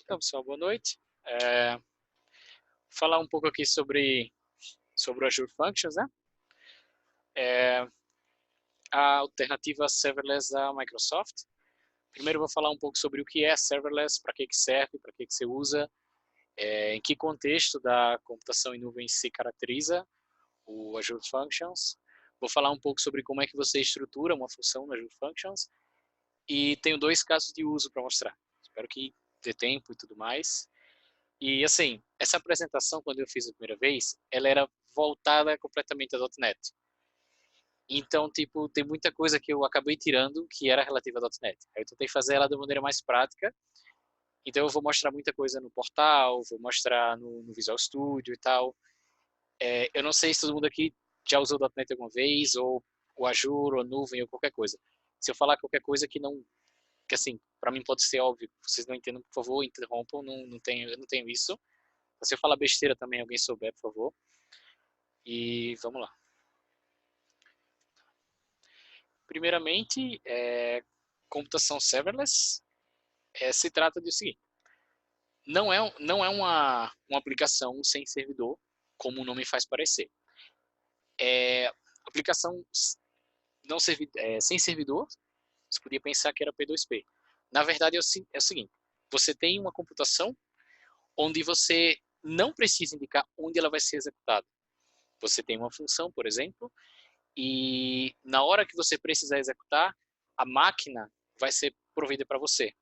Então, pessoal, boa noite. Falar um pouco aqui sobre o Azure Functions, né? É, a alternativa serverless da Microsoft. Primeiro eu vou falar um pouco sobre o que é serverless, para que serve, para que se usa, em que contexto da computação em nuvem se caracteriza o Azure Functions. Vou falar um pouco sobre como é que você estrutura uma função no Azure Functions e tenho dois casos de uso para mostrar. Espero que dê tempo e tudo mais. E assim, essa apresentação, quando eu fiz a primeira vez, ela era voltada completamente a .NET. Então, tipo, tem muita coisa que eu acabei tirando que era relativa a .NET. Aí eu tentei fazer ela de maneira mais prática. Então eu vou mostrar muita coisa no portal, vou mostrar no Visual Studio e tal. Eu não sei se todo mundo aqui já usou .NET alguma vez, ou o Azure, ou nuvem, ou qualquer coisa. Se eu falar qualquer coisa que não, que assim, para mim pode ser óbvio, vocês não entendam, por favor, interrompam, eu não tenho isso. Se eu falar besteira também, alguém souber, por favor. E vamos lá. Primeiramente, computação serverless se trata do seguinte. Não é uma aplicação sem servidor, como o nome faz parecer. Aplicação não sem servidor, você podia pensar que era P2P. Na verdade, é o seguinte. Você tem uma computação onde você não precisa indicar onde ela vai ser executada. Você tem uma função, por exemplo, e na hora que você precisar executar, a máquina vai ser provida para você.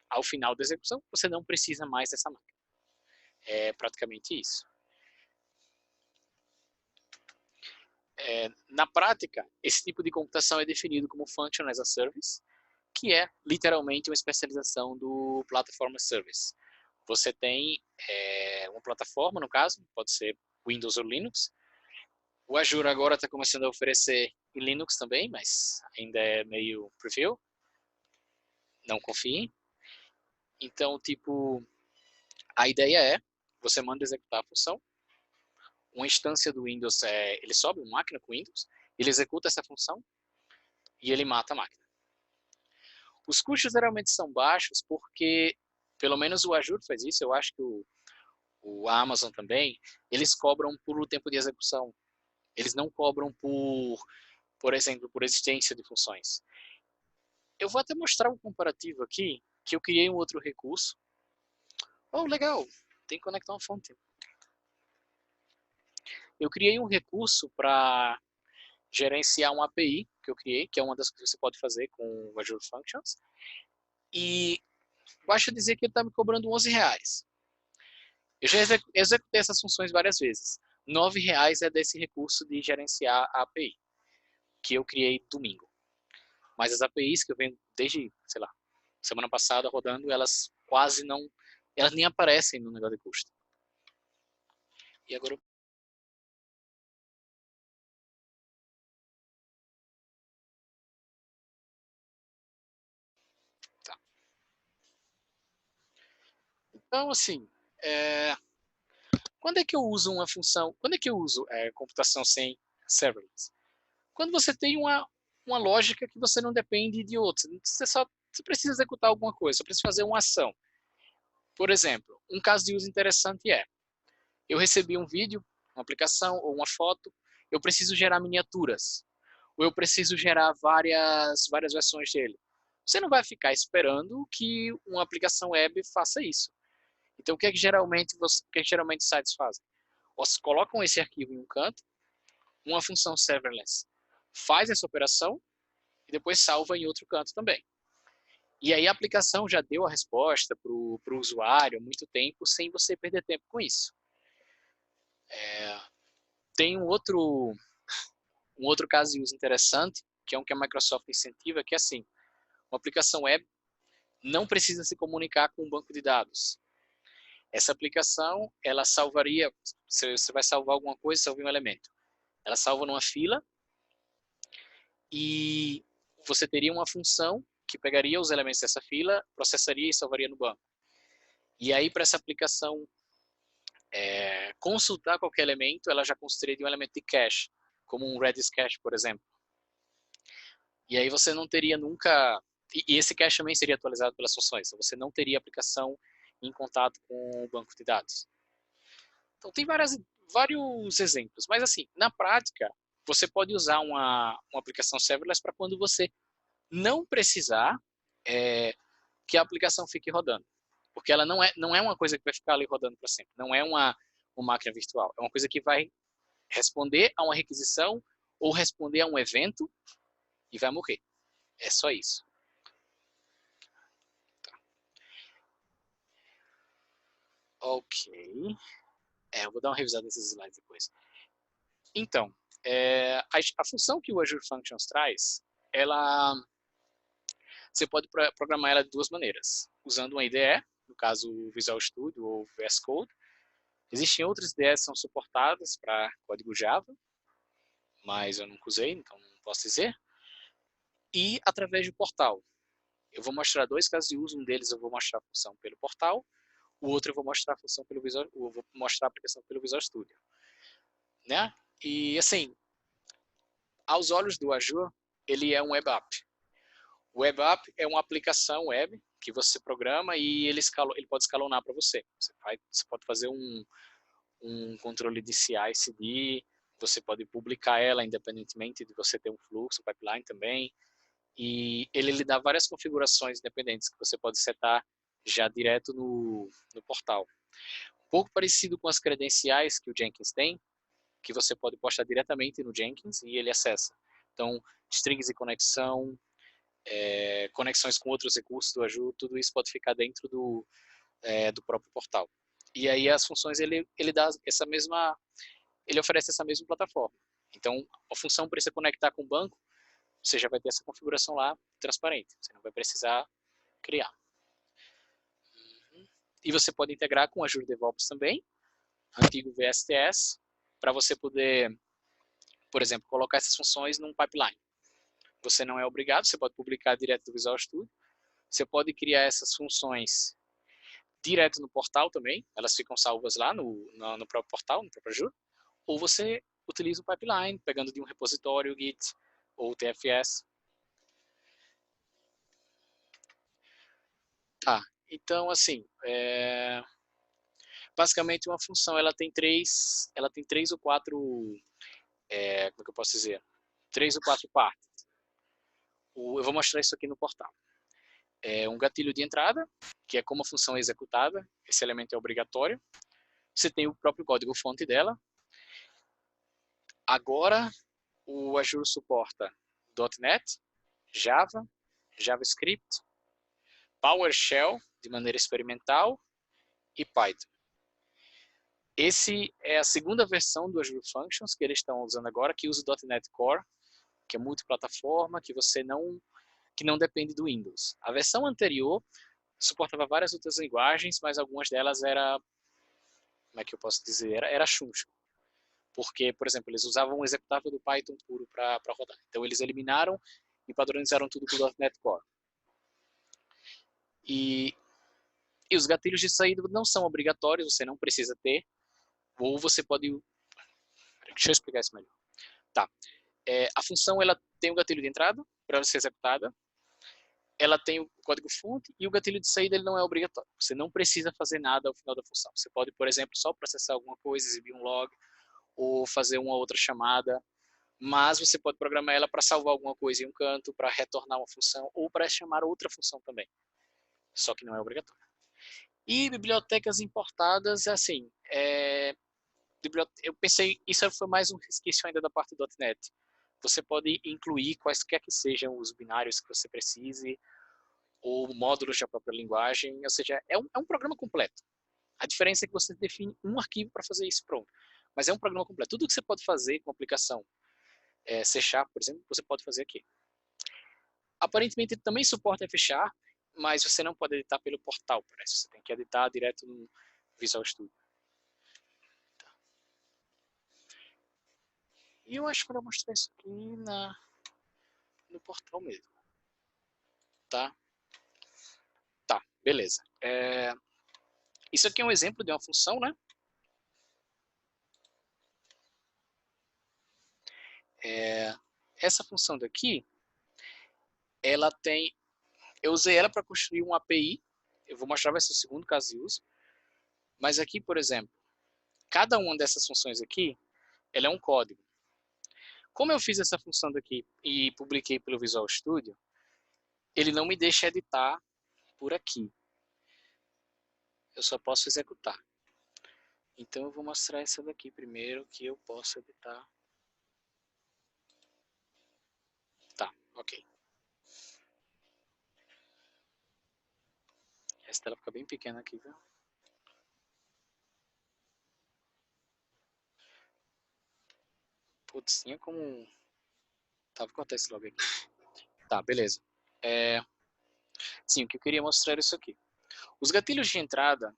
Ao final da execução, você não precisa mais dessa máquina. É praticamente isso. Na prática, esse tipo de computação é definido como Function as a Service, que é literalmente uma especialização do Platform as Service. Você tem uma plataforma, no caso, pode ser Windows ou Linux. O Azure agora está começando a oferecer em Linux também, mas ainda é meio preview. Não confiem. Então, tipo, a ideia é, você manda executar a função, uma instância do Windows, ele sobe uma máquina com Windows, ele executa essa função e ele mata a máquina. Os custos geralmente são baixos porque, pelo menos o Azure faz isso, eu acho que o Amazon também, eles cobram por tempo de execução. Eles não cobram por exemplo, por existência de funções. Eu vou até mostrar um comparativo aqui, que eu criei um outro recurso. Oh, legal, tem que conectar uma fonte. Eu criei um recurso para gerenciar uma API que eu criei, que é uma das coisas que você pode fazer com o Azure Functions. E basta dizer que ele está me cobrando R$11. Eu já executei essas funções várias vezes. R$9 é desse recurso de gerenciar a API, que eu criei domingo. Mas as APIs que eu venho desde, sei lá, semana passada rodando, elas quase não, elas nem aparecem no negócio de custo. E agora tá. Então, assim, quando é que eu uso uma função, quando é que eu uso computação sem serverless? Quando você tem uma lógica que você não depende de outra. Você precisa executar alguma coisa, você precisa fazer uma ação. Por exemplo, um caso de uso interessante eu recebi um vídeo, uma aplicação ou uma foto, eu preciso gerar miniaturas, ou eu preciso gerar várias versões dele. Você não vai ficar esperando que uma aplicação web faça isso. Então, o que é que geralmente sites fazem? Eles colocam esse arquivo em um canto, uma função serverless faz essa operação e depois salva em outro canto também. E aí a aplicação já deu a resposta para o usuário há muito tempo, sem você perder tempo com isso. Tem um outro caso de uso interessante, que é um que a Microsoft incentiva, que é assim, uma aplicação web não precisa se comunicar com um banco de dados. Essa aplicação, ela salvaria, se você vai salvar alguma coisa, salva um elemento. Ela salva numa fila e você teria uma função que pegaria os elementos dessa fila, processaria e salvaria no banco. E aí, para essa aplicação consultar qualquer elemento, ela já construiria um elemento de cache, como um Redis cache, por exemplo. E aí você não teria nunca... E esse cache também seria atualizado pelas funções. Então você não teria aplicação em contato com o banco de dados. Então tem vários exemplos, mas assim, na prática, você pode usar uma aplicação serverless para quando você não precisar que a aplicação fique rodando. Porque ela não é uma coisa que vai ficar ali rodando para sempre. Não é uma máquina virtual. É uma coisa que vai responder a uma requisição ou responder a um evento e vai morrer. É só isso. Tá. Ok. Eu vou dar uma revisada nesses slides depois. Então, a função que o Azure Functions traz, você pode programar ela de duas maneiras. Usando uma IDE, no caso o Visual Studio ou VS Code. Existem outras IDEs que são suportadas para código Java, mas eu nunca usei, então não posso dizer. E através do portal. Eu vou mostrar dois casos de uso. Um deles eu vou mostrar a função pelo portal. O outro eu vou mostrar a função pelo eu vou mostrar a aplicação pelo Visual Studio. Né? E assim, aos olhos do Azure, ele é um web app. O web app é uma aplicação web que você programa e ele pode escalonar para você. Você pode fazer um controle de CI/CD, você pode publicar ela independentemente de você ter um fluxo, pipeline também. E ele lhe dá várias configurações independentes que você pode setar já direto no portal. Um pouco parecido com as credenciais que o Jenkins tem, que você pode postar diretamente no Jenkins e ele acessa. Então, strings de conexão, conexões com outros recursos do Azure, tudo isso pode ficar dentro do próprio portal. E aí as funções ele dá ele oferece essa mesma plataforma. Então, a função precisa conectar com o banco, você já vai ter essa configuração lá transparente. Você não vai precisar criar. E você pode integrar com o Azure DevOps também, antigo VSTS, para você poder, por exemplo, colocar essas funções num pipeline. Você não é obrigado, você pode publicar direto do Visual Studio. Você pode criar essas funções direto no portal também, elas ficam salvas lá no próprio portal, no próprio Azure. Ou você utiliza o pipeline, pegando de um repositório, Git ou TFS. Tá, então assim, basicamente uma função ela tem três ou quatro, como é que eu posso dizer? 3 ou 4 partes. Eu vou mostrar isso aqui no portal. Um gatilho de entrada, que é como a função é executada, esse elemento é obrigatório. Você tem o próprio código-fonte dela. Agora, o Azure suporta .NET, Java, JavaScript, PowerShell, de maneira experimental, e Python. Esse é a segunda versão do Azure Functions que eles estão usando agora, que usa o .NET Core, que é multiplataforma, que não depende do Windows. A versão anterior suportava várias outras linguagens, mas algumas delas como é que eu posso dizer, era chuncho. Porque, por exemplo, eles usavam um executável do Python puro para rodar. Então eles eliminaram e padronizaram tudo com o .NET Core. E os gatilhos de saída não são obrigatórios, você não precisa ter, ou você pode... Deixa eu explicar isso melhor. Tá. A função ela tem um gatilho de entrada para ser executada, ela tem o código-fonte e o gatilho de saída ele não é obrigatório. Você não precisa fazer nada ao final da função. Você pode, por exemplo, só processar alguma coisa, exibir um log, ou fazer uma outra chamada, mas você pode programar ela para salvar alguma coisa em um canto, para retornar uma função, ou para chamar outra função também. Só que não é obrigatório. E bibliotecas importadas, assim, eu pensei, isso foi mais um resquício ainda da parte do .NET. Você pode incluir quaisquer que sejam os binários que você precise, ou módulos da própria linguagem, ou seja, é um programa completo. A diferença é que você define um arquivo para fazer isso, pronto. Mas é um programa completo. Tudo que você pode fazer com a aplicação C#, por exemplo, você pode fazer aqui. Aparentemente ele também suporta F#, mas você não pode editar pelo portal, parece. Você tem que editar direto no Visual Studio. Tá. E eu acho que eu vou mostrar isso aqui no portal mesmo. Tá? Tá, beleza. Isso aqui é um exemplo de uma função, né? Essa função daqui, ela tem... Eu usei ela para construir uma API. Eu vou mostrar, vai ser o segundo caso de uso. Mas aqui, por exemplo, cada uma dessas funções aqui, ela é um código. Como eu fiz essa função daqui e publiquei pelo Visual Studio, ele não me deixa editar por aqui. Eu só posso executar. Então eu vou mostrar essa daqui primeiro, que eu posso editar. Tá, ok. Essa tela fica bem pequena aqui, viu? Putz, tinha como... Tá, vou cortar esse logo aqui. Tá, beleza. Sim, o que eu queria mostrar é isso aqui. Os gatilhos de entrada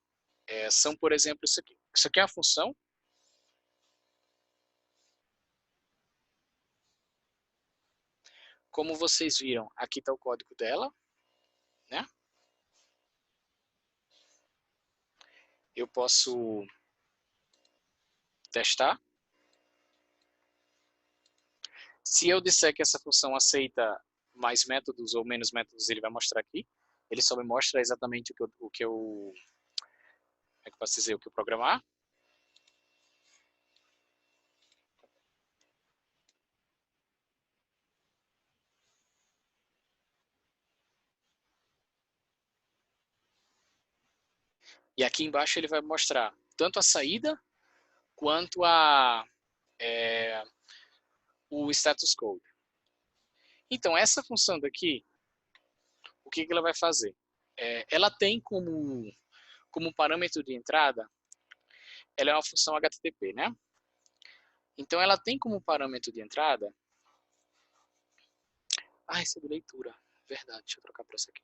são, por exemplo, isso aqui. Isso aqui é a função. Como vocês viram, aqui está o código dela, né? Eu posso testar. Se eu disser que essa função aceita mais métodos ou menos métodos, ele vai mostrar aqui. Ele só me mostra exatamente como é que eu posso dizer, o que eu programar. E aqui embaixo ele vai mostrar tanto a saída quanto o status code. Então, essa função daqui, o que ela vai fazer? Ela tem como parâmetro de entrada, ela é uma função HTTP, né? Então, ela tem como parâmetro de entrada... Ah, isso é de leitura. Verdade, deixa eu trocar para essa aqui.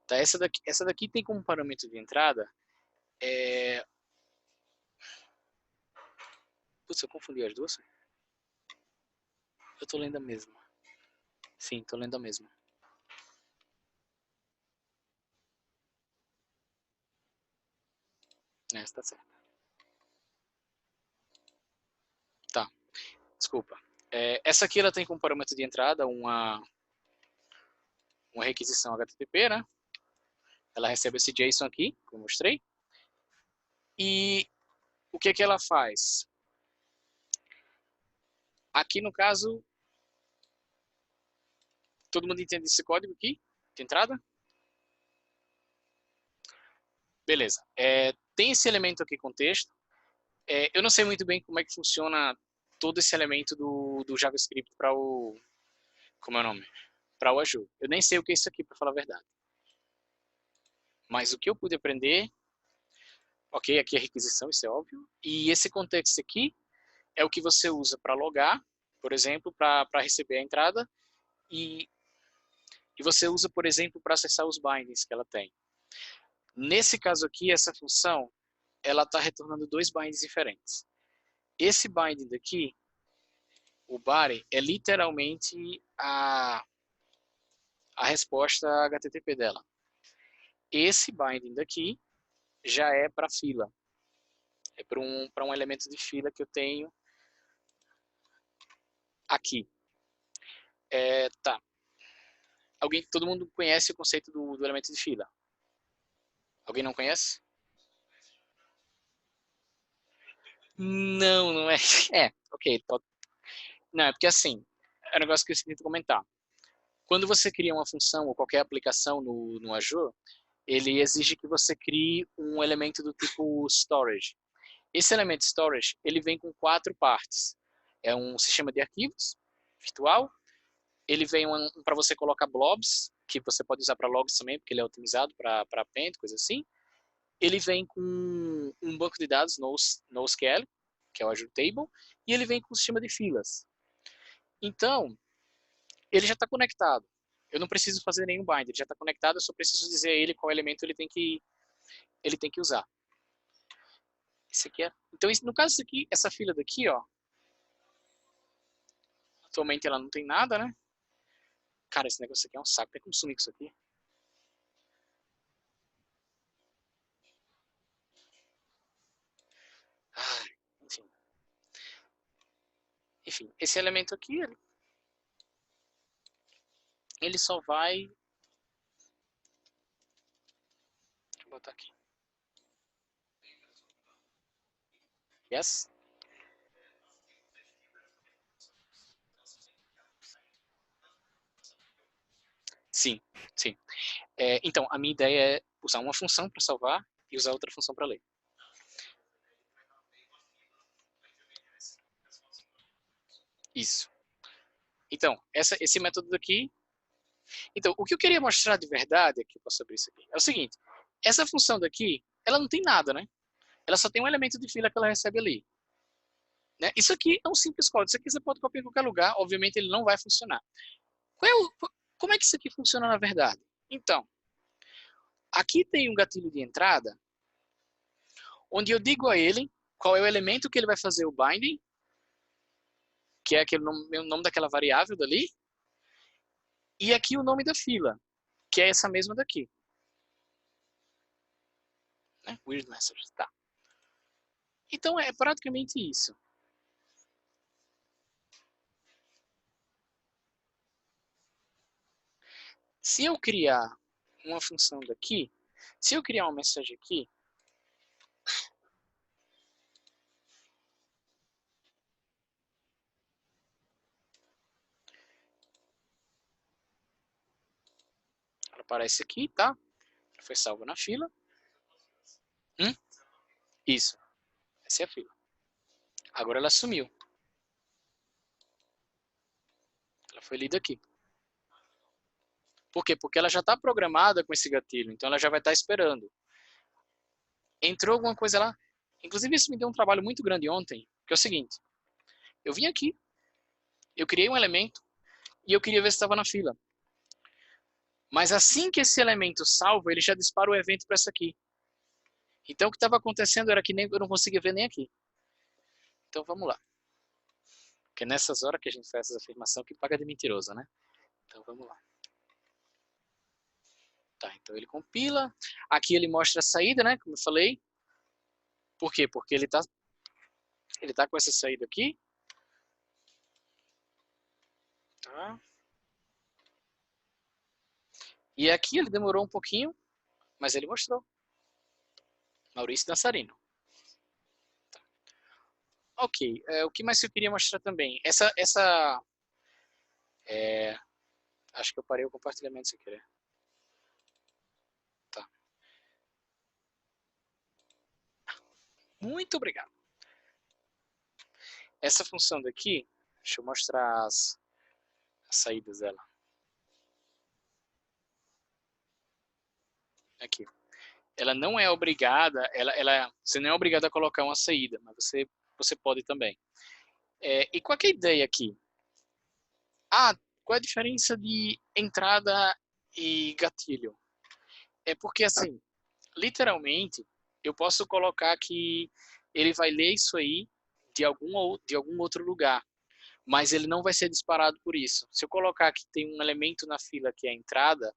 Tá, essa daqui tem como parâmetro de entrada... Putz, eu confundi as duas. Eu tô lendo a mesma. Sim, tô lendo a mesma. Essa tá certa. Tá, desculpa. Essa aqui ela tem como parâmetro de entrada uma requisição HTTP, né? Ela recebe esse JSON aqui, que eu mostrei. E o que ela faz? Aqui no caso, todo mundo entende esse código aqui, de entrada? Beleza. Tem esse elemento aqui com texto. Eu não sei muito bem como é que funciona todo esse elemento do JavaScript para o... Como é o nome? Para o Azure. Eu nem sei o que é isso aqui, para falar a verdade. Mas o que eu pude aprender... Ok, aqui é requisição, isso é óbvio. E esse contexto aqui é o que você usa para logar, por exemplo, para receber a entrada. E você usa, por exemplo, para acessar os bindings que ela tem. Nesse caso aqui, essa função, ela está retornando dois bindings diferentes. Esse binding daqui, o body, é literalmente a resposta HTTP dela. Esse binding daqui já é para fila. É para um elemento de fila que eu tenho aqui. Tá. Todo mundo conhece o conceito do elemento de fila? Alguém não conhece? Não, não é. Ok. Não, é porque assim, é um negócio que eu esqueci de comentar. Quando você cria uma função ou qualquer aplicação no Azure, ele exige que você crie um elemento do tipo storage. Esse elemento storage, ele vem com quatro partes. É um sistema de arquivos virtual, ele vem para você colocar blobs, que você pode usar para logs também, porque ele é otimizado para append, coisa assim. Ele vem com um banco de dados NoSQL, que é o Azure Table, e ele vem com um sistema de filas. Então, ele já está conectado. Eu não preciso fazer nenhum bind, ele já está conectado, eu só preciso dizer a ele qual elemento ele tem que usar. Esse aqui é... Então, no caso disso aqui, essa fila daqui, ó, atualmente ela não tem nada, né? Cara, esse negócio aqui é um saco. Tem como sumir com isso aqui? Ah, enfim. Enfim, esse elemento aqui, ele só vai... Deixa eu botar aqui. Yes? Sim, sim. Então, a minha ideia é usar uma função para salvar e usar outra função para ler. Isso. Então, esse método daqui... Então, o que eu queria mostrar de verdade, aqui eu posso abrir isso aqui, é o seguinte. Essa função daqui, ela não tem nada, né? Ela só tem um elemento de fila que ela recebe ali. Né? Isso aqui é um simples código. Isso aqui você pode copiar em qualquer lugar. Obviamente, ele não vai funcionar. Como é que isso aqui funciona na verdade? Então, aqui tem um gatilho de entrada, onde eu digo a ele qual é o elemento que ele vai fazer o binding, que é aquele o nome daquela variável dali, e aqui o nome da fila, que é essa mesma daqui. Né? Weird message. Tá. Então é praticamente isso. Se eu criar uma função daqui, se eu criar uma mensagem aqui, ela aparece aqui, tá? Já foi salva na fila. Isso. Essa é a fila. Agora ela sumiu. Ela foi lida aqui. Por quê? Porque ela já está programada com esse gatilho, então ela já vai estar esperando. Entrou alguma coisa lá? Inclusive isso me deu um trabalho muito grande ontem, que é o seguinte. Eu vim aqui, eu criei um elemento e eu queria ver se estava na fila. Mas assim que esse elemento salva, ele já dispara o evento para essa aqui. Então o que estava acontecendo era que nem, eu não conseguia ver nem aqui. Então vamos lá. Porque é nessas horas que a gente faz essa afirmação que paga de mentiroso, né? Então vamos lá. Tá, então ele compila. Aqui ele mostra a saída, né? Como eu falei. Por quê? Porque ele tá com essa saída aqui. Tá? E aqui ele demorou um pouquinho, mas ele mostrou. Maurício Dançarino. Ok, o que mais eu queria mostrar também? É, acho que eu parei o compartilhamento sem querer. Tá. Muito obrigado. Essa função daqui, deixa eu mostrar as saídas dela. Aqui. Ela não é obrigada, você não é obrigado a colocar uma saída, mas você pode também. E qual é a ideia aqui? Qual é a diferença de entrada e gatilho? É porque, assim, literalmente, eu posso colocar que ele vai ler isso aí de algum outro lugar, mas ele não vai ser disparado por isso. Se eu colocar que tem um elemento na fila que é a entrada,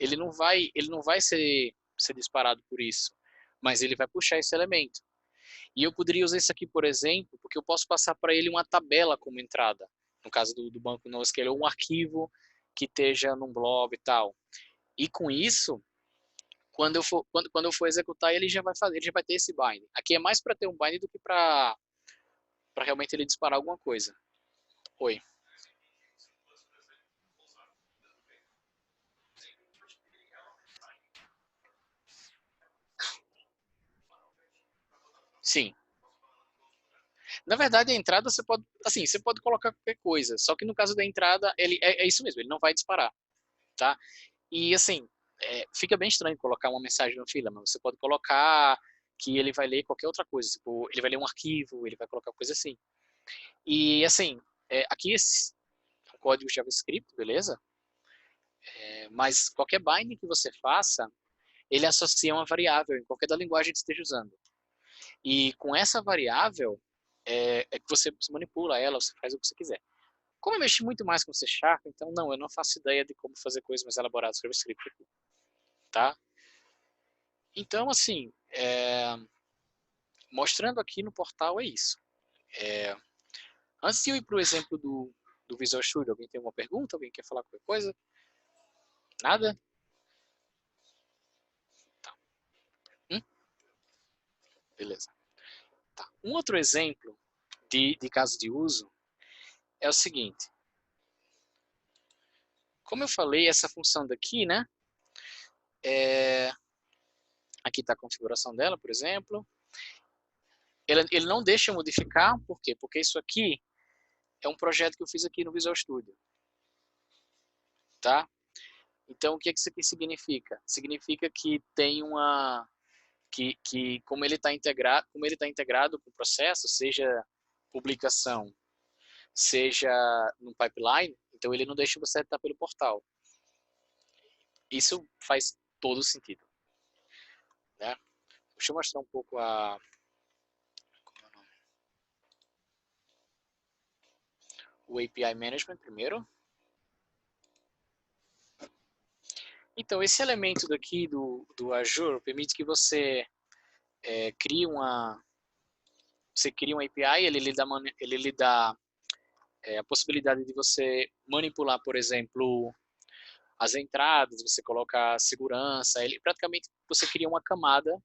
ele não vai ser disparado por isso, mas ele vai puxar esse elemento. E eu poderia usar isso aqui, por exemplo, porque eu posso passar para ele uma tabela como entrada, no caso do banco NoSQL, ou um arquivo que esteja num blob e tal. E com isso, quando eu for executar, ele já vai ter esse bind. Aqui é mais para ter um bind do que para realmente ele disparar alguma coisa. Oi. Sim. Na verdade, a entrada você pode, assim, você pode colocar qualquer coisa. Só que no caso da entrada, ele é isso mesmo, ele não vai disparar, tá? E assim, fica bem estranho colocar uma mensagem no fila, mas você pode colocar que ele vai ler qualquer outra coisa, tipo, ele vai ler um arquivo, ele vai colocar coisa assim. E assim, aqui esse é um código JavaScript, beleza? Mas qualquer binding que você faça, ele associa uma variável em qualquer da linguagem que esteja usando. E com essa variável, que você manipula ela, você faz o que você quiser. Como eu mexi muito mais com C Sharp, então não, eu não faço ideia de como fazer coisas mais elaboradas com JavaScript aqui, tá? Então, assim, mostrando aqui no portal é isso. Antes de eu ir para o exemplo do Visual Studio, alguém tem alguma pergunta? Alguém quer falar qualquer coisa? Nada? Tá. Beleza. Tá. Um outro exemplo de caso de uso é o seguinte. Como eu falei, essa função daqui, né? Aqui está a configuração dela, por exemplo. Ele não deixa eu modificar, por quê? Porque isso aqui é um projeto que eu fiz aqui no Visual Studio. Tá? Então, o que isso aqui significa? Significa que tem uma... que como ele está integrado com o processo, seja publicação, seja no pipeline, então ele não deixa você estar pelo portal. Isso faz todo sentido. Né? Deixa eu mostrar um pouco o API Management primeiro. Então, esse elemento daqui do Azure permite que você crie uma API, ele lhe dá a possibilidade de você manipular, por exemplo, as entradas, você coloca segurança, ele praticamente você cria uma camada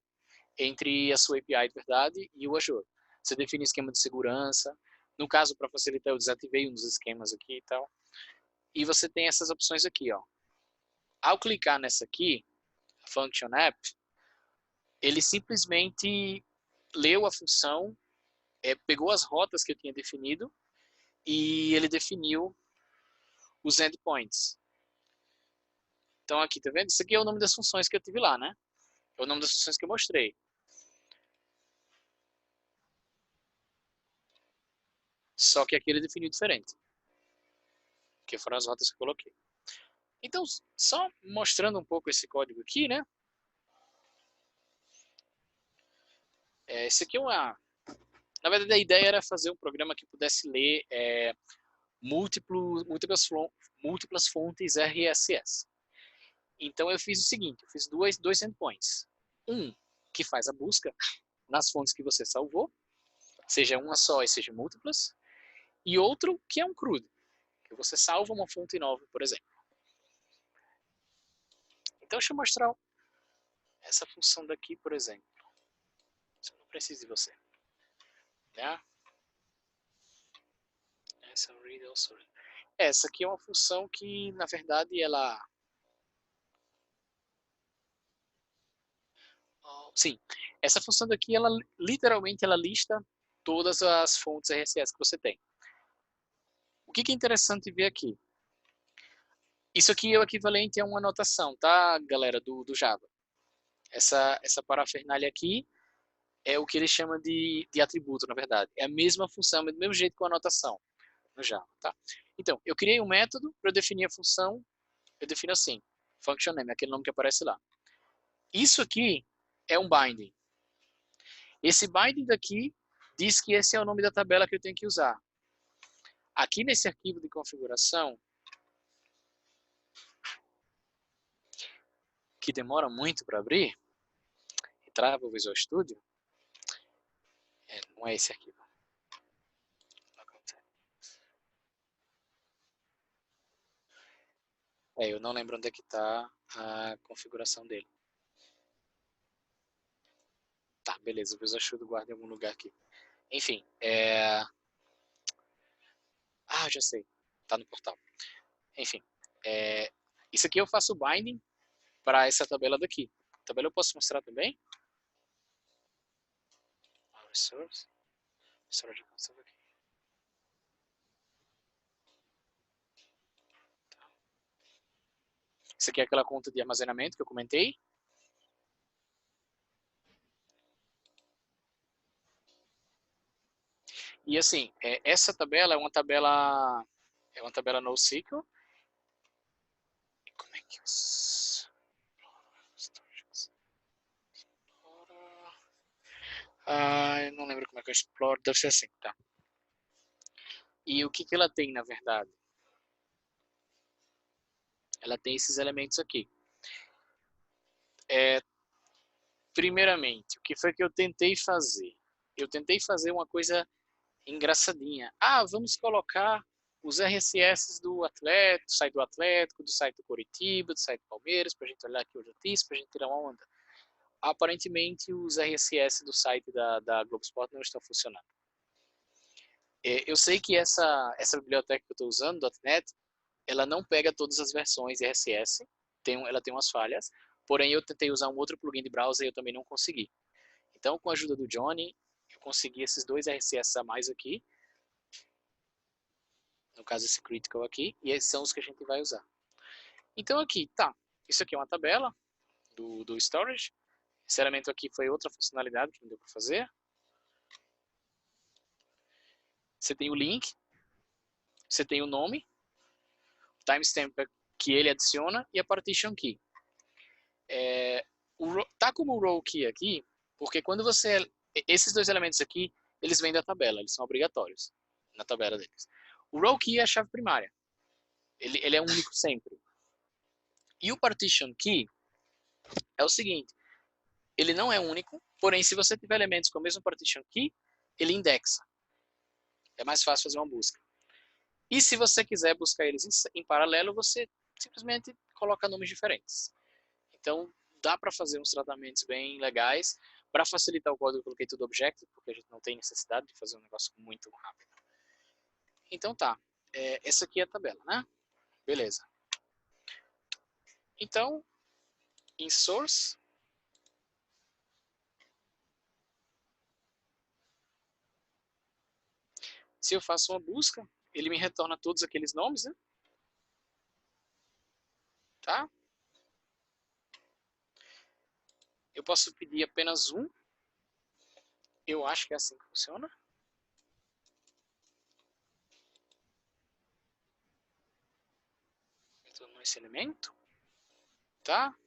entre a sua API de verdade e o Azure. Você define esquema de segurança. No caso, para facilitar, eu desativei um dos esquemas aqui e tal. E você tem essas opções aqui, ó. Ao clicar nessa aqui, Function App, ele simplesmente leu a função, pegou as rotas que eu tinha definido e ele definiu os endpoints. Então aqui, tá vendo? Isso aqui é o nome das funções que eu tive lá, né? É o nome das funções que eu mostrei. Só que aqui ele definiu diferente. Que foram as rotas que eu coloquei. Então, só mostrando um pouco esse código aqui, né? Esse aqui é uma... Na verdade, a ideia era fazer um programa que pudesse ler múltiplas fontes RSS. Então, eu fiz o seguinte, eu fiz dois endpoints. Um que faz a busca nas fontes que você salvou, seja uma só e seja múltiplas, e outro que é um CRUD, que você salva uma fonte nova, por exemplo. Então, deixa eu mostrar essa função daqui, por exemplo. Eu não preciso de você. Né? Essa aqui é uma função que, na verdade, ela... Sim, essa função daqui, ela literalmente ela lista todas as fontes RSS que você tem. O que é interessante ver aqui? Isso aqui é o equivalente a uma anotação, tá, galera, do Java. Essa parafernália aqui é o que ele chama de atributo, na verdade. É a mesma função, do mesmo jeito que a anotação no Java, tá? Então, eu criei um método para definir a função, eu defino assim, function name, aquele nome que aparece lá. Isso aqui é um binding. Esse binding daqui diz que esse é o nome da tabela que eu tenho que usar. Aqui nesse arquivo de configuração, que demora muito para abrir, e trava o Visual Studio, não é esse arquivo. Eu não lembro onde é que está a configuração dele. Tá, beleza, o Visual Studio guarda em algum lugar aqui. Enfim, já sei, tá no portal. Enfim, isso aqui eu faço o binding para essa tabela daqui. A tabela eu posso mostrar também? Resource. Storage aqui. Isso aqui é aquela conta de armazenamento que eu comentei. E assim, essa tabela é uma tabela NoSQL. Como é que eu não lembro como é que eu exploro, deve ser assim, tá? E o que ela tem, na verdade? Ela tem esses elementos aqui. Primeiramente, o que foi que eu tentei fazer? Eu tentei fazer uma coisa engraçadinha. Vamos colocar os RSS do Atlético, do site do Atlético, do site do Coritiba, do site do Palmeiras, para a gente olhar aqui o notícia, para a gente tirar uma onda. Aparentemente, os RSS do site da Globoesporte não estão funcionando. Eu sei que essa biblioteca que eu estou usando, .NET, ela não pega todas as versões RSS, ela tem umas falhas, porém eu tentei usar um outro plugin de browser e eu também não consegui. Então, com a ajuda do Johnny, eu consegui esses dois RSS a mais aqui, no caso esse Critical aqui, e esses são os que a gente vai usar. Então aqui, tá, isso aqui é uma tabela do storage, esse elemento aqui foi outra funcionalidade que não deu para fazer. Você tem o link, você tem o nome, o timestamp que ele adiciona e a partition key. Tá como row key aqui, porque quando você... Esses dois elementos aqui, eles vêm da tabela, eles são obrigatórios na tabela deles. O row key é a chave primária. Ele é único sempre. E o partition key é o seguinte, ele não é único, porém se você tiver elementos com o mesmo partition key, ele indexa. É mais fácil fazer uma busca. E se você quiser buscar eles em paralelo, você simplesmente coloca nomes diferentes. Então, dá para fazer uns tratamentos bem legais. Para facilitar o código, eu coloquei tudo Objective, porque a gente não tem necessidade de fazer um negócio muito rápido. Então tá, essa aqui é a tabela, né? Beleza. Então, em Source, se eu faço uma busca, ele me retorna todos aqueles nomes, né? Tá? Eu posso pedir apenas um. Eu acho que é assim que funciona. Retornou esse elemento. Tá?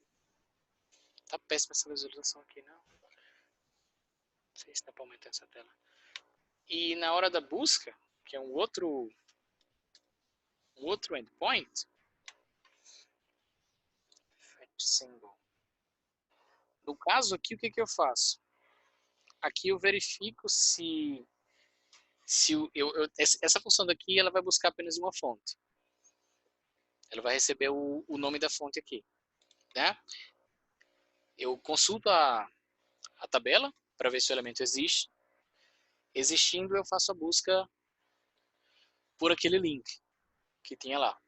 Tá péssima essa visualização aqui, não? Não sei se dá para aumentar essa tela. E na hora da busca, que é um outro endpoint, fetch symbol. No caso aqui, o que eu faço? Aqui eu verifico se essa função daqui ela vai buscar apenas uma fonte. Ela vai receber o nome da fonte aqui, né? Eu consulto a tabela para ver se o elemento existe. Existindo, eu faço a busca por aquele link que tinha lá.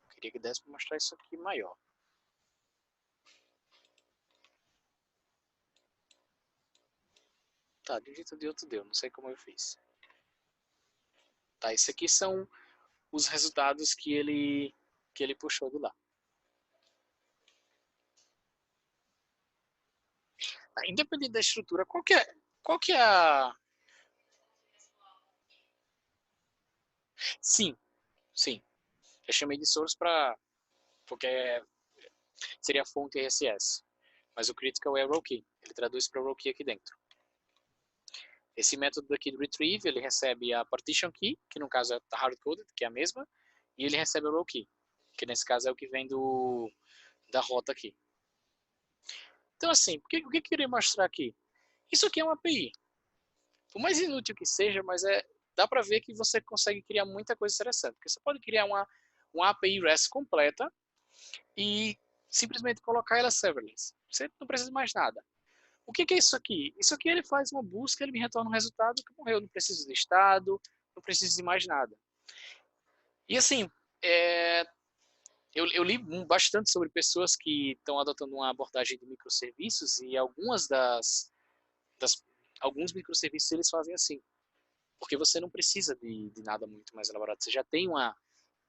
Eu queria que desse para mostrar isso aqui maior. Tá, de um jeito ou de outro deu, não sei como eu fiz. Tá, esses aqui são os resultados que ele puxou de lá. Tá, independente da estrutura, qual que é a... Sim, sim. Eu chamei de source porque seria a fonte RSS. Mas o critical é row key. Ele traduz para row key aqui dentro. Esse método aqui do retrieve, ele recebe a partition key, que no caso é a hardcoded, que é a mesma, e ele recebe o row key, que nesse caso é o que vem da rota aqui. Então assim, o que eu queria mostrar aqui? Isso aqui é uma API. Por mais inútil que seja, mas dá para ver que você consegue criar muita coisa interessante. Porque você pode criar uma API REST completa e simplesmente colocar ela serverless. Você não precisa de mais nada. O que é isso aqui? Isso aqui ele faz uma busca, ele me retorna um resultado que morreu. Eu não preciso de estado, não preciso de mais nada. E assim, eu li bastante sobre pessoas que estão adotando uma abordagem de microserviços e alguns microserviços eles fazem assim. Porque você não precisa de nada muito mais elaborado. Você já tem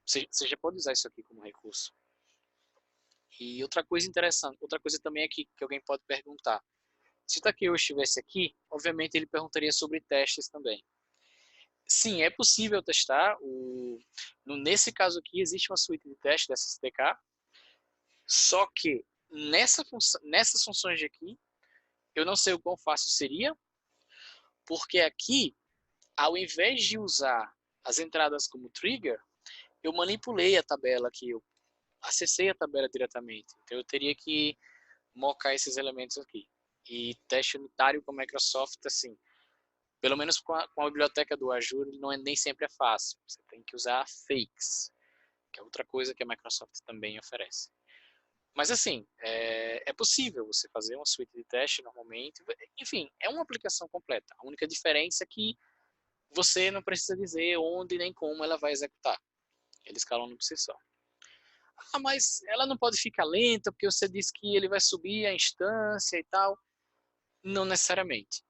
você já pode usar isso aqui como recurso. E outra coisa interessante, outra coisa também é que alguém pode perguntar. Se o Takeo estivesse aqui, obviamente ele perguntaria sobre testes também. Sim, é possível testar. Nesse caso aqui, existe uma suíte de testes da SSDK. Só que nessas funções de aqui, eu não sei o quão fácil seria, porque aqui, ao invés de usar as entradas como trigger, eu manipulei a tabela aqui. acessei a tabela diretamente. Então eu teria que mocar esses elementos aqui. E teste unitário com a Microsoft, assim, pelo menos com a biblioteca do Azure, não é, nem sempre é fácil. Você tem que usar fakes, que é outra coisa que a Microsoft também oferece. Mas assim, é possível você fazer uma suíte de teste normalmente. Enfim, é uma aplicação completa. A única diferença é que você não precisa dizer onde nem como ela vai executar. Ele escalando por si só. Ah, mas ela não pode ficar lenta porque você disse que ele vai subir a instância e tal. Não necessariamente.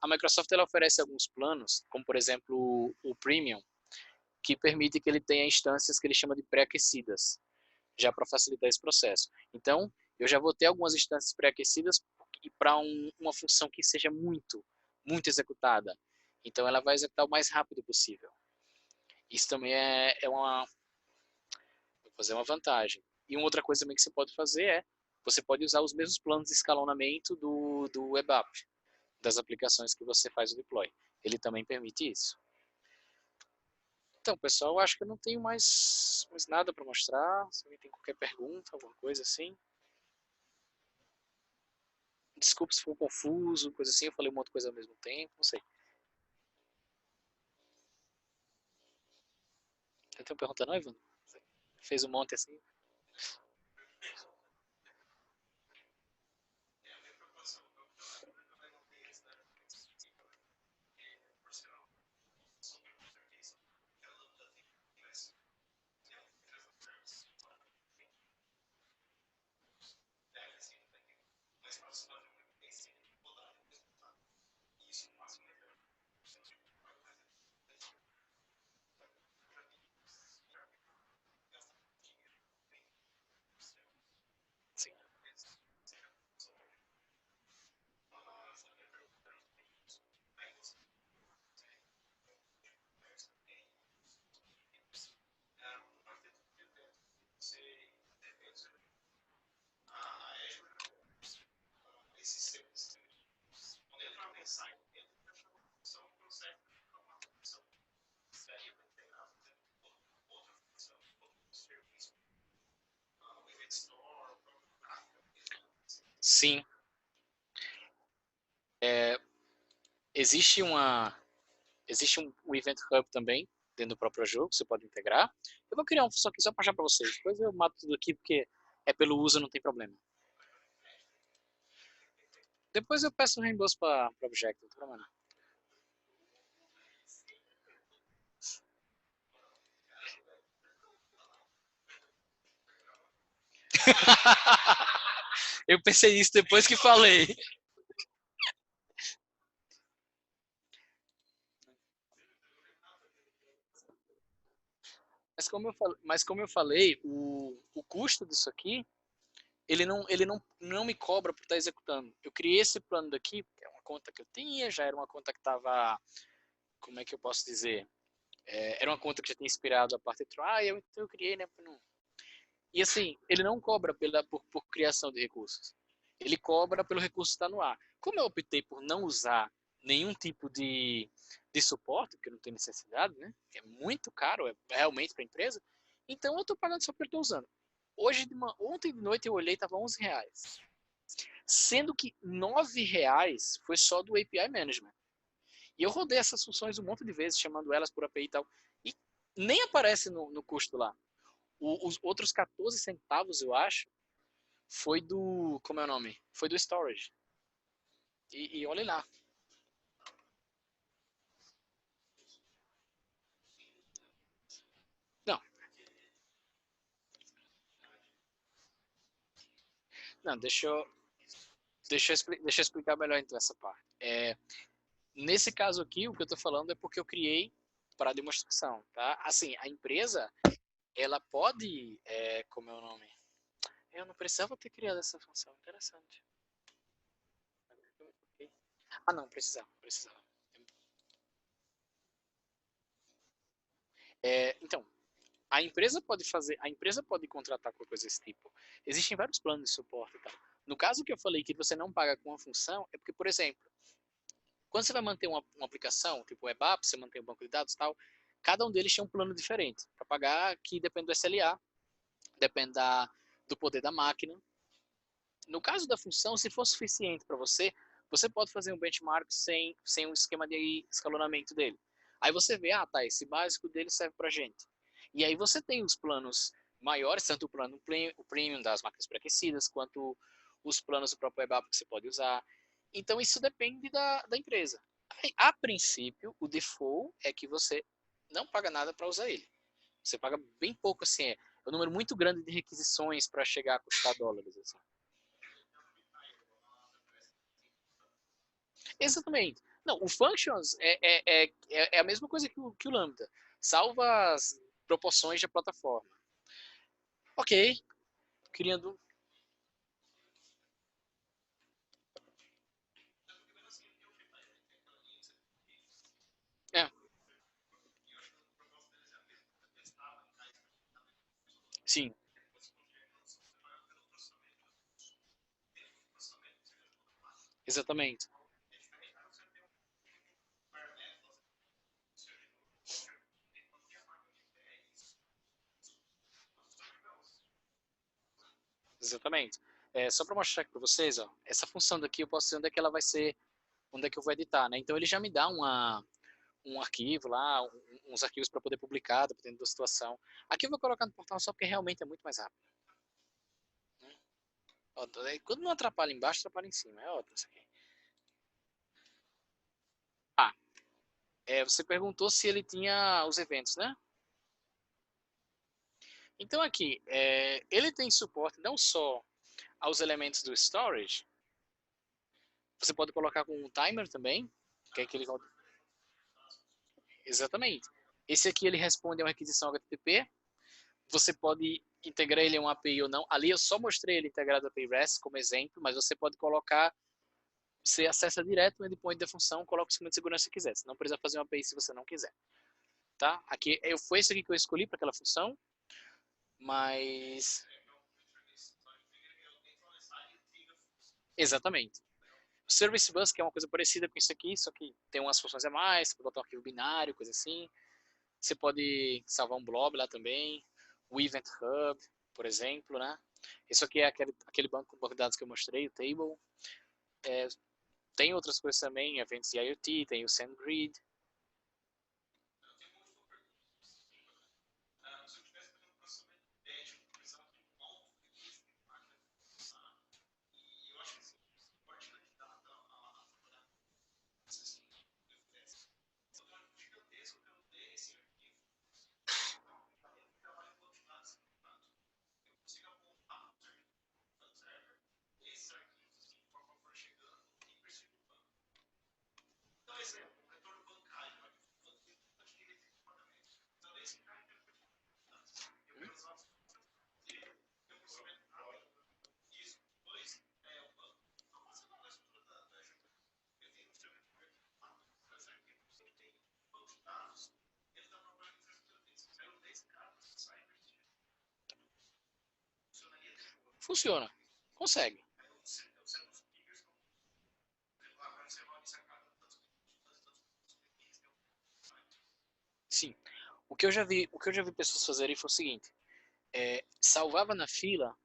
A Microsoft ela oferece alguns planos, como por exemplo o Premium, que permite que ele tenha instâncias que ele chama de pré-aquecidas, já para facilitar esse processo. Então, eu já vou ter algumas instâncias pré-aquecidas para uma função que seja muito executada. Então, ela vai executar o mais rápido possível. Isso também vou fazer uma vantagem. E uma outra coisa também que você pode fazer você pode usar os mesmos planos de escalonamento do web app, das aplicações que você faz o deploy. Ele também permite isso. Então, pessoal, acho que eu não tenho mais nada para mostrar. Se alguém tem qualquer pergunta, alguma coisa assim. Desculpe se for confuso, coisa assim. Eu falei uma outra coisa ao mesmo tempo, não sei. Eu tenho pergunta não, Ivan? Fez um monte assim? Sim. Sim. Existe um Event Hub também, dentro do próprio jogo, que você pode integrar. Eu vou criar uma função aqui só para achar para vocês. Depois eu mato tudo aqui, porque é pelo uso, não tem problema. Depois eu peço um reembolso para o Object, não tem problema não. Eu pensei nisso depois que falei. Mas como eu falei, o custo disso aqui, ele não me cobra por estar executando. Eu criei esse plano daqui, que é uma conta que eu tinha, já era uma conta que estava, como é que eu posso dizer? Era uma conta que já tinha inspirado a parte de trial, então eu criei, né? E assim, ele não cobra por criação de recursos. Ele cobra pelo recurso estar no ar. Como eu optei por não usar nenhum tipo de suporte, porque não tem necessidade, né? É muito caro, realmente para a empresa. Então eu estou pagando só porque eu estou usando. Ontem de noite eu olhei, estava R$ 11. Sendo que R$ 9 foi só do API Management. E eu rodei essas funções um monte de vezes, chamando elas por API e tal. E nem aparece no custo lá. Os outros 14 centavos, eu acho, foi do. Como é o nome? Foi do storage. E olha lá. Não, não, deixa eu explicar melhor então essa parte. Nesse caso aqui, o que eu estou falando é porque eu criei para demonstração, tá? Assim, a empresa, ela pode, como é o nome? Eu não precisava ter criado essa função, interessante. Ah, não, precisava. Então, a empresa pode contratar qualquer coisa desse tipo. Existem vários planos de suporte e tal. No caso que eu falei que você não paga com uma função, é porque, por exemplo, quando você vai manter uma aplicação, tipo o web app, você mantém o banco de dados e tal, cada um deles tem um plano diferente para pagar que depende do SLA depende do poder da máquina. No caso da função, se for suficiente para você, você pode fazer um benchmark sem um esquema de escalonamento dele. Aí você vê, tá, esse básico dele serve para gente. E aí você tem os planos maiores, tanto o premium das máquinas pré-aquecidas, quanto os planos do próprio web app que você pode usar. Então isso depende da empresa. Aí, a princípio, o default é que você não paga nada para usar ele. Você paga bem pouco, assim, é um número muito grande de requisições para chegar a custar dólares. Assim. Exatamente. Não, o Functions é a mesma coisa que o Lambda. Salva as proporções da plataforma. Ok, criando. É, sim, exatamente. Exatamente. Só para mostrar aqui para vocês, ó, essa função daqui eu posso dizer onde é que ela vai ser, onde é que eu vou editar, né? Então ele já me dá um arquivo lá, uns arquivos para poder publicar, dependendo da situação. Aqui eu vou colocar no portal só porque realmente é muito mais rápido. Né? Ó, quando não atrapalha embaixo, atrapalha em cima. É ótimo isso aqui. Ah, você perguntou se ele tinha os eventos, né? Então aqui, ele tem suporte não só aos elementos do storage, você pode colocar com um timer também, que é aquele... Exatamente. Esse aqui ele responde a uma requisição HTTP, você pode integrar ele em uma API ou não. Ali eu só mostrei ele integrado a API REST como exemplo, mas você pode colocar, você acessa direto o endpoint da função, coloca o esquema de segurança se quiser. Você não precisa fazer uma API se você não quiser. Tá? Aqui, foi esse aqui que eu escolhi para aquela função, mas... Exatamente. O Service Bus, que é uma coisa parecida com isso aqui, só que tem umas funções a mais, você pode botar um arquivo binário, coisa assim. Você pode salvar um blob lá também. O Event Hub, por exemplo, né? Isso aqui é aquele banco de dados que eu mostrei, o Table. É, tem outras coisas também, eventos de IoT, tem o SendGrid. Funciona. Consegue. Sim. O que eu já vi pessoas fazerem foi o seguinte. Salvava na fila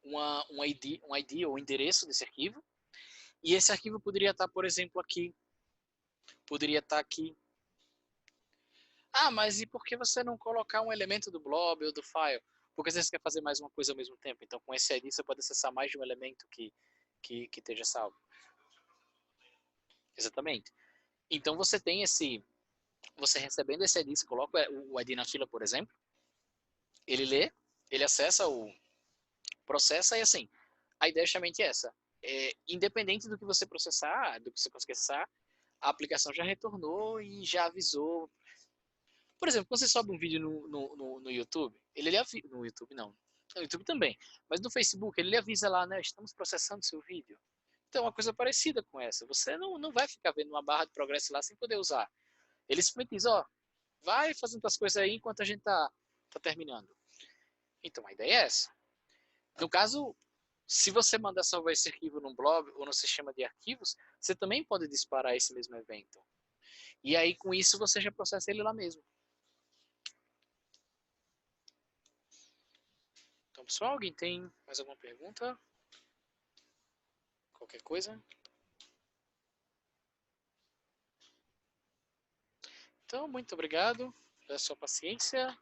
um ID ou endereço desse arquivo, e esse arquivo poderia estar, por exemplo, aqui. Poderia estar aqui. Ah, mas e por que você não colocar um elemento do blob ou do file? Porque às vezes você quer fazer mais uma coisa ao mesmo tempo. Então, com esse ID, você pode acessar mais de um elemento que esteja salvo. Exatamente. Então, você recebendo esse ID, você coloca o ID na fila, por exemplo, ele lê, ele acessa o processa e assim, a ideia é justamente essa. Independente do que você processar, do que você conseguir acessar, a aplicação já retornou e já avisou. Por exemplo, quando você sobe um vídeo no YouTube, no YouTube não, no YouTube também, mas no Facebook ele avisa lá, né, estamos processando seu vídeo. Então, é uma coisa parecida com essa. Você não vai ficar vendo uma barra de progresso lá sem poder usar. Ele simplesmente diz, ó, vai fazendo as coisas aí enquanto a gente tá terminando. Então, a ideia é essa. No caso, se você mandar salvar esse arquivo num blog ou no sistema de arquivos, você também pode disparar esse mesmo evento. E aí, com isso, você já processa ele lá mesmo. Então, pessoal, alguém tem mais alguma pergunta? Qualquer coisa? Então, muito obrigado pela sua paciência.